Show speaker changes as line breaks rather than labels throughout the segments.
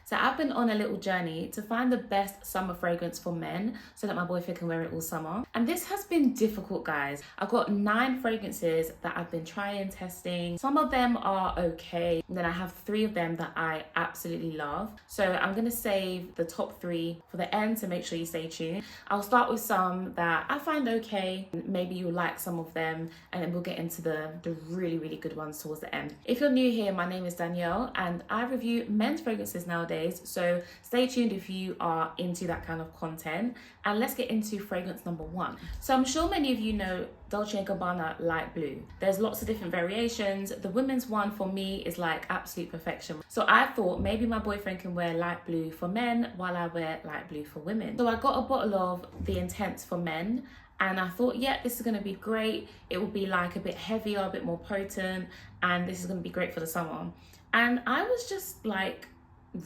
So I've been on a little journey to find the best summer fragrance for men so that my boyfriend can wear it all summer. And this has been difficult, guys. I've got 9 fragrances that I've been trying, testing. Some of them are okay. And then I have 3 of them that I absolutely love. So I'm gonna save the top 3 for the end, so make sure you stay tuned. I'll start with some that I find okay. Maybe you'll like some of them, and then we'll get into the really, really good ones towards the end. If you're new here, my name is Danielle and I review men's fragrances nowadays, so stay tuned if you are into that kind of content. And let's get into fragrance number 1. So I'm sure many of you know Dolce & Gabbana Light Blue. There's lots of different variations. The women's one for me is like absolute perfection. So I thought maybe my boyfriend can wear light blue for men while I wear light blue for women. So I got a bottle of the Intense for men, and I thought, yeah, this is gonna be great. It will be like a bit heavier, a bit more potent, and this is gonna be great for the summer. And I was just like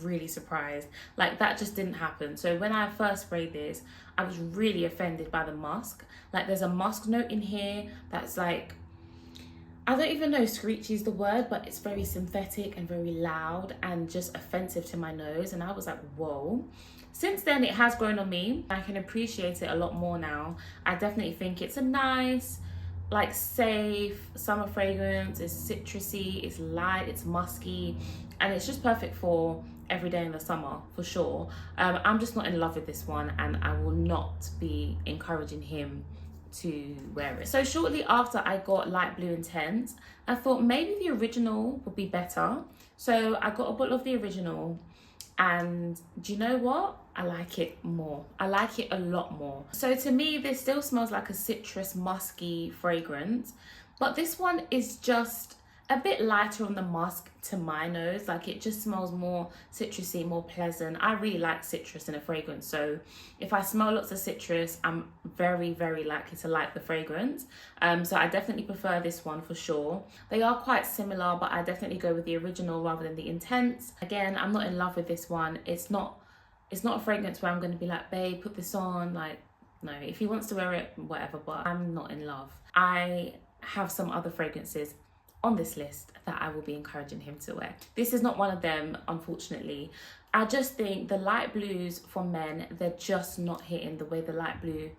really surprised. Like, that just didn't happen. So when I first sprayed this, I was really offended by the musk. Like, there's a musk note in here that's like, I don't even know screechy is the word, but it's very synthetic and very loud and just offensive to my nose. And I was like, whoa. Since then, it has grown on me. I can appreciate it a lot more now. I definitely think it's a nice, like, safe summer fragrance. It's citrusy, it's light, it's musky, and it's just perfect for every day in the summer, for sure. I'm just not in love with this one, and I will not be encouraging him to wear it. So shortly after I got Light Blue Intense, I thought maybe the original would be better. So I got a bottle of the original, and do you know what? I like it more. I like it a lot more. So to me, this still smells like a citrus musky fragrance, but this one is just a bit lighter on the musk to my nose. Like, it just smells more citrusy, more pleasant. I really like citrus in a fragrance, so if I smell lots of citrus, I'm very, very likely to like the fragrance. So I definitely prefer this one for sure. They are quite similar, but I definitely go with the original rather than the Intense. Again, I'm not in love with this one. It's not a fragrance where I'm going to be like, babe, put this on. Like, no, if he wants to wear it, whatever, but I'm not in love. I have some other fragrances on this list that I will be encouraging him to wear. This is not one of them, unfortunately. I just think the light blues for men, they're just not hitting the way the light blue,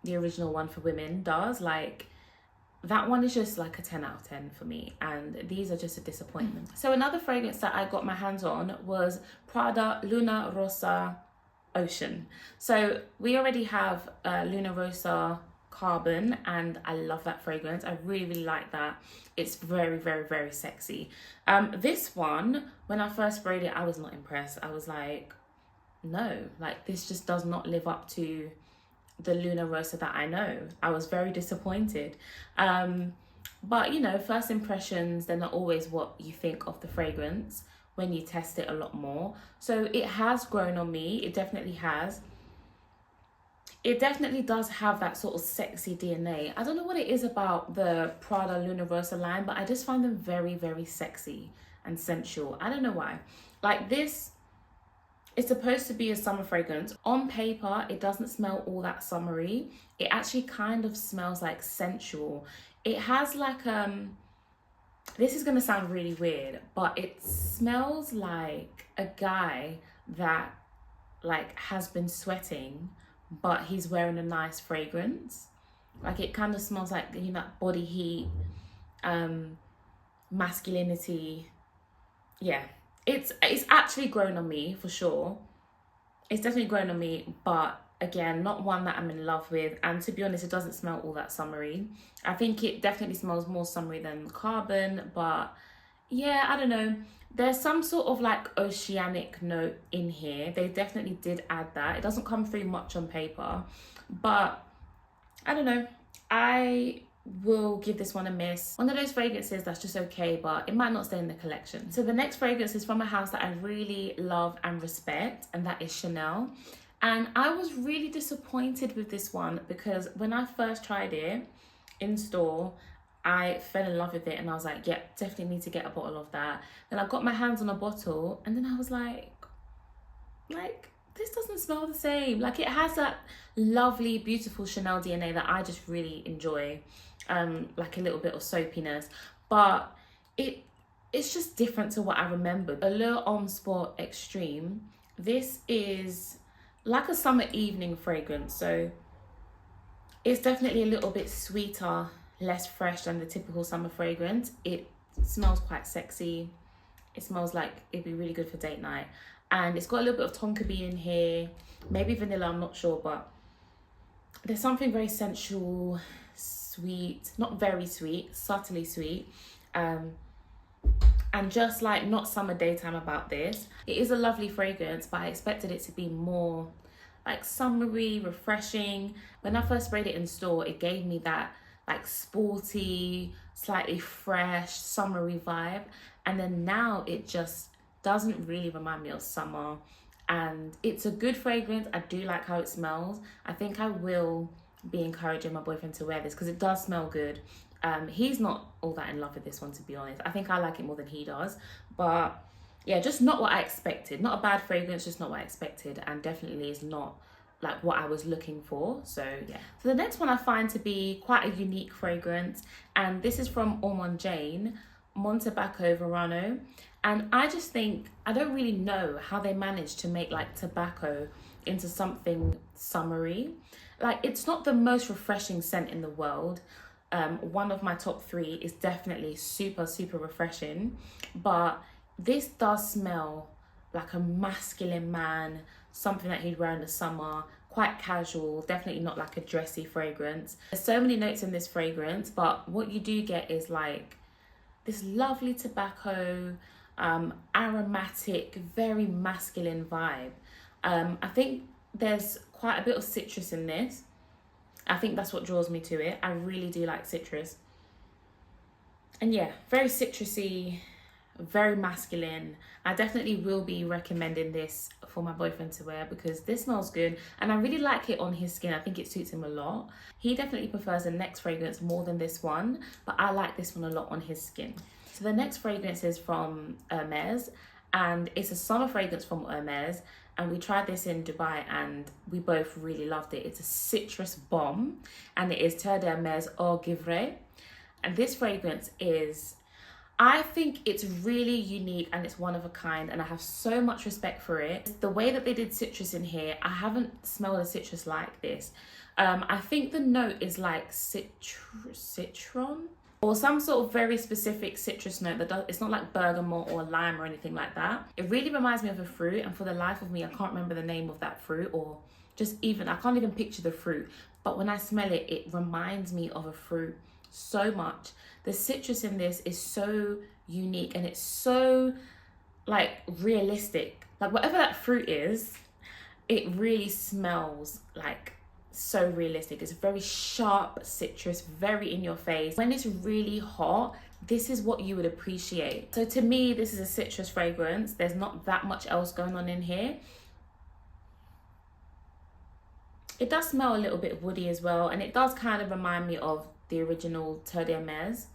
the original one for women, does. Like, that one is just like a 10 out of 10 for me, and these are just a disappointment. So another fragrance that I got my hands on was Prada Luna Rossa Ocean. So we already have Luna Rossa Carbon, and I love that fragrance. I really, really like that. It's very, very, very sexy. This one, when I first sprayed it, I was not impressed. I was like, no, like, this just does not live up to the Luna Rossa that I know. I was very disappointed. But you know, first impressions, they're not always what you think of the fragrance when you test it a lot more. So it has grown on me. It definitely has. It definitely does have that sort of sexy DNA. I don't know what it is about the Prada Luna Rossa line, but I just find them very, very sexy and sensual. I don't know why. Like, this is supposed to be a summer fragrance. On paper, it doesn't smell all that summery. It actually kind of smells like sensual. It has like, this is gonna sound really weird, but it smells like a guy that like has been sweating, but he's wearing a nice fragrance. Like, it kind of smells like, you know, that body heat, masculinity. Yeah, it's actually grown on me for sure. It's definitely grown on me, but again, not one that I'm in love with. And to be honest, it doesn't smell all that summery. I think it definitely smells more summery than Carbon, but yeah, I don't know. There's some sort of like oceanic note in here. They definitely did add that. It doesn't come through much on paper, but I don't know. I will give this one a miss. One of those fragrances that's just okay, but it might not stay in the collection. So the next fragrance is from a house that I really love and respect, and that is Chanel. And I was really disappointed with this one because when I first tried it in store, I fell in love with it and I was like, yeah, definitely need to get a bottle of that. Then I got my hands on a bottle and then I was like, this doesn't smell the same. Like, it has that lovely, beautiful Chanel DNA that I just really enjoy. Like a little bit of soapiness, but it it's just different to what I remembered. Allure Homme Sport Extreme. This is like a summer evening fragrance, so it's definitely a little bit sweeter, less fresh than the typical summer fragrance. It smells quite sexy. It smells like it'd be really good for date night. And it's got a little bit of tonka bean in here, maybe vanilla, I'm not sure, but there's something very sensual, sweet, not very sweet, subtly sweet. And just like not summer daytime about this. It is a lovely fragrance, but I expected it to be more like summery, refreshing. When I first sprayed it in store, it gave me that like sporty, slightly fresh, summery vibe. And then now it just doesn't really remind me of summer. And it's a good fragrance. I do like how it smells. I think I will be encouraging my boyfriend to wear this because it does smell good. He's not all that in love with this one, to be honest. I think I like it more than he does. But yeah, just not what I expected. Not a bad fragrance, just not what I expected. And definitely is not like what I was looking for. So yeah. So the next one I find to be quite a unique fragrance. And this is from Jayne, Montabaco Verano. And I just think, I don't really know how they managed to make like tobacco into something summery. Like, it's not the most refreshing scent in the world. One of my top 3 is definitely super, super refreshing. But this does smell like a masculine man, something that he'd wear in the summer, quite casual, definitely not like a dressy fragrance. There's so many notes in this fragrance, but what you do get is like this lovely tobacco, aromatic, very masculine vibe. I think there's quite a bit of citrus in this. I think that's what draws me to it. I really do like citrus. And yeah, very citrusy, very masculine. I definitely will be recommending this for my boyfriend to wear because this smells good and I really like it on his skin. I think it suits him a lot. He definitely prefers the next fragrance more than this one, but I like this one a lot on his skin. So the next fragrance is from Hermès, and it's a summer fragrance from Hermès, and we tried this in Dubai and we both really loved it. It's a citrus bomb and it is Terre d'Hermès Eau Givrée. And this fragrance is, I think it's really unique and it's one of a kind, and I have so much respect for it. The way that they did citrus in here, I haven't smelled a citrus like this. I think the note is like citron or some sort of very specific citrus note that it's not like bergamot or lime or anything like that. It really reminds me of a fruit, and for the life of me, I can't remember the name of that fruit, or just even, I can't even picture the fruit. But when I smell it, it reminds me of a fruit so much. The citrus in this is so unique and it's so like realistic. Like whatever that fruit is, it really smells like so realistic. It's very sharp citrus, very in your face. When it's really hot, this is what you would appreciate. So to me, this is a citrus fragrance. There's not that much else going on in here. It does smell a little bit woody as well, and it does kind of remind me of the original Terre d'Hermès,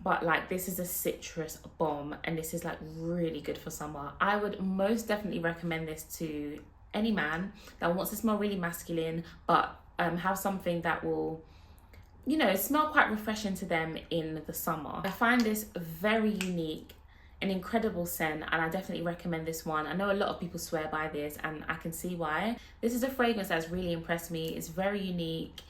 but like this is a citrus bomb and this is like really good for summer. I would most definitely recommend this to any man that wants to smell really masculine but have something that will, you know, smell quite refreshing to them in the summer. I find this very unique, an incredible scent, and I definitely recommend this one. I know a lot of people swear by this and I can see why. This is a fragrance that's really impressed me. It's very unique.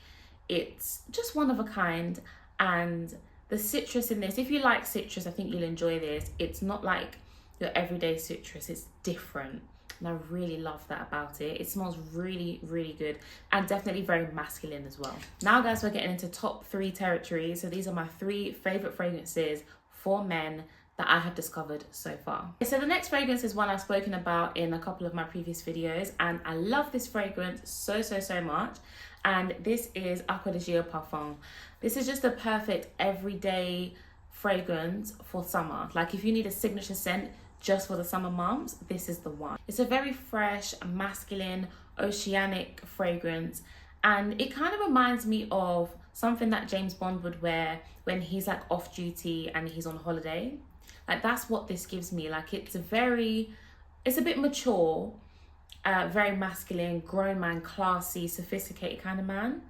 It's just one of a kind, and the citrus in this, if you like citrus, I think you'll enjoy this. It's not like your everyday citrus, it's different. And I really love that about it. It smells really, really good and definitely very masculine as well. Now guys, we're getting into top 3 territory. So these are my 3 favorite fragrances for men that I have discovered so far. So the next fragrance is one I've spoken about in a couple of my previous videos, and I love this fragrance so much. And this is Acqua di Parfum. This is just a perfect everyday fragrance for summer. Like if you need a signature scent just for the summer months, this is the one. It's a very fresh, masculine, oceanic fragrance, and it kind of reminds me of something that James Bond would wear when he's like off duty and he's on holiday. Like that's what this gives me. Like it's a bit mature, very masculine, grown man, classy, sophisticated kind of man.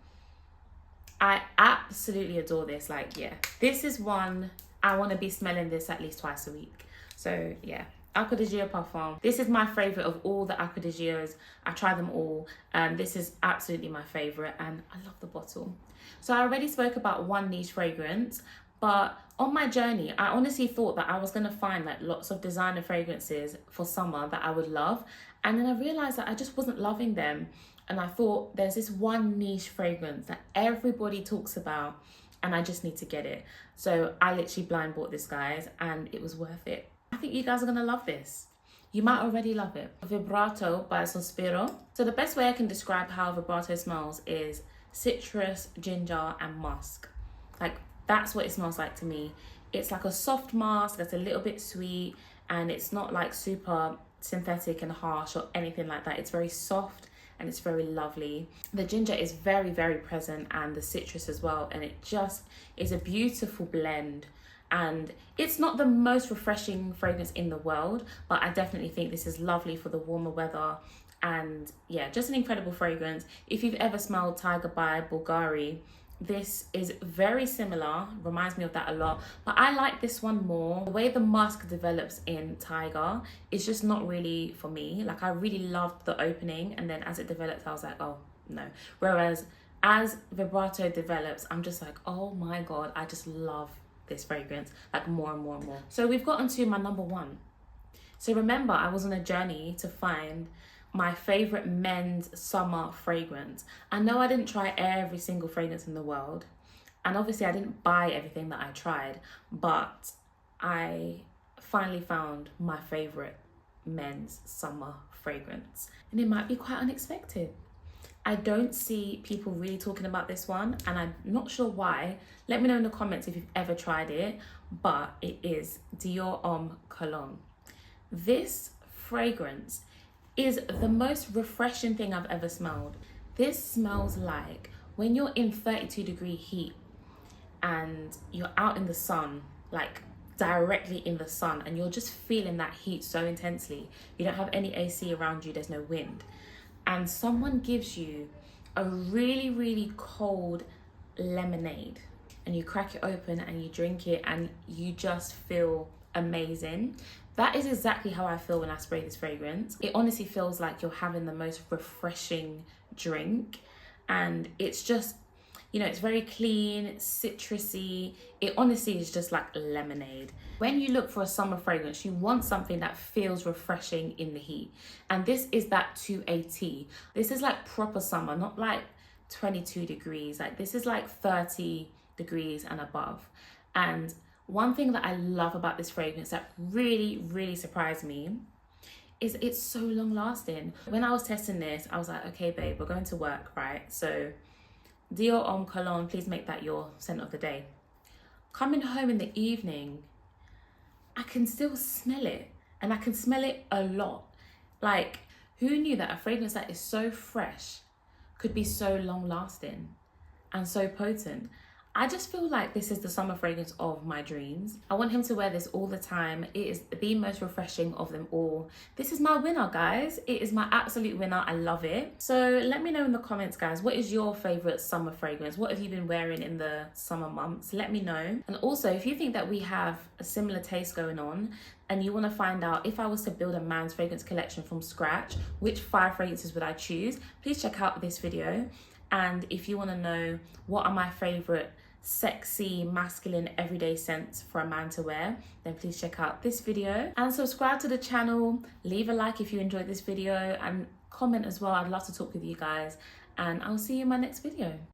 I absolutely adore this. Like, yeah, this is one I want to be smelling this at least twice a week. So yeah, Acqua di Gio Parfum. This is my favorite of all the Acqua di Gios. I tried them all, and this is absolutely my favorite, and I love the bottle. So I already spoke about one niche fragrance, but on my journey, I honestly thought that I was going to find like lots of designer fragrances for summer that I would love. And then I realized that I just wasn't loving them. And I thought there's this one niche fragrance that everybody talks about and I just need to get it. So I literally blind bought this, guys, and it was worth it. I think you guys are going to love this. You might already love it. Vibrato by Sospiro. So the best way I can describe how Vibrato smells is citrus, ginger, and musk. Like, that's what it smells like to me. It's like a soft musk that's a little bit sweet, and it's not like super synthetic and harsh or anything like that. It's very soft and it's very lovely. The ginger is very, very present, and the citrus as well, and it just is a beautiful blend. And it's not the most refreshing fragrance in the world, but I definitely think this is lovely for the warmer weather. And yeah, just an incredible fragrance. If you've ever smelled Tiger by Bulgari, this is very similar, reminds me of that a lot, but I like this one more. The way the musk develops in Tiger is just not really for me. Like, I really loved the opening, and then as it develops, I was like, oh no. Whereas as Vibrato develops, I'm just like, oh my God, I just love this fragrance, like more and more and more. So we've gotten to my number one. So remember, I was on a journey to find my favorite men's summer fragrance. I know I didn't try every single fragrance in the world, and obviously I didn't buy everything that I tried, but I finally found my favorite men's summer fragrance, and it might be quite unexpected. I don't see people really talking about this one, and I'm not sure why. Let me know in the comments if you've ever tried it, but it is Dior Homme Cologne. This fragrance is the most refreshing thing I've ever smelled. This smells like when you're in 32-degree heat and you're out in the sun, like directly in the sun, and you're just feeling that heat so intensely. You don't have any AC around you, there's no wind. And someone gives you a really, really cold lemonade, and you crack it open and you drink it, and you just feel amazing. That is exactly how I feel when I spray this fragrance. It honestly feels like you're having the most refreshing drink, and it's just, you know, it's very clean, citrusy. It honestly is just like lemonade. When you look for a summer fragrance, you want something that feels refreshing in the heat. And this is that to a T. This is like proper summer, not like 22 degrees. Like, this is like 30 degrees and above. And one thing that I love about this fragrance that really, really surprised me is it's so long lasting. When I was testing this, I was like, okay, babe, we're going to work, right? So Dior Homme Cologne, please make that your scent of the day. Coming home in the evening, I can still smell it, and I can smell it a lot. Like, who knew that a fragrance that is so fresh could be so long lasting and so potent? I just feel like this is the summer fragrance of my dreams. I want him to wear this all the time. It is the most refreshing of them all. This is my winner, guys. It is my absolute winner. I love it. So let me know in the comments, guys, what is your favorite summer fragrance? What have you been wearing in the summer months? Let me know. And also, if you think that we have a similar taste going on, and you want to find out if I was to build a man's fragrance collection from scratch, which 5 fragrances would I choose? Please check out this video. And if you want to know what are my favorite sexy, masculine, everyday scents for a man to wear, then please check out this video and subscribe to the channel. Leave a like if you enjoyed this video, and comment as well. I'd love to talk with you guys, and I'll see you in my next video.